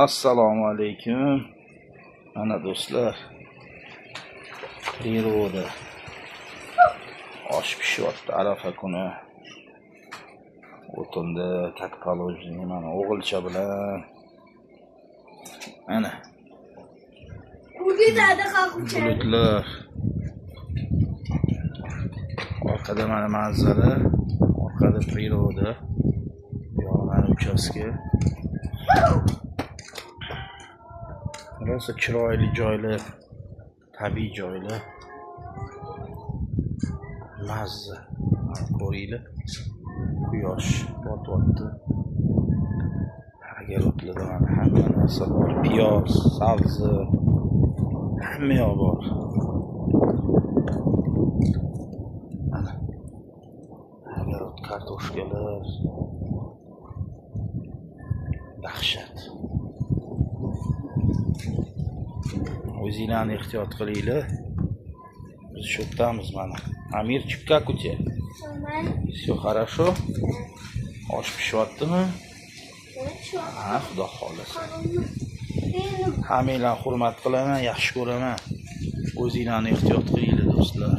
Assalomu alaykum. Mana do'stlar, priroda osh pishyapti arafa kuni. O'tinda takpalojni mana o'g'ilcha bilan. Mana bulutlar. Orqada mana manzara, orqada priroda. Yo'qlar uchastka. Rosa chiroyli joylar, tabiiy joylar. Mazza. Ko'ringlar. Quyosh botyapti. Agarotlarda mana hamma narsa bor. Piyoz, sabzi, hamma yoq bor. Mana agarot kartoshkalar. Dahshat. O'zinglarni ehtiyot qilinglar. Biz shu yerdamiz mana. Amirchik, как у тебя? Все хорошо? Osh pishyaptimi? Ha, xudo xolasa. Hammanglarni hurmat qilaman, yaxshi ko'raman. O'zinglarni ehtiyot qilinglar do'stlar.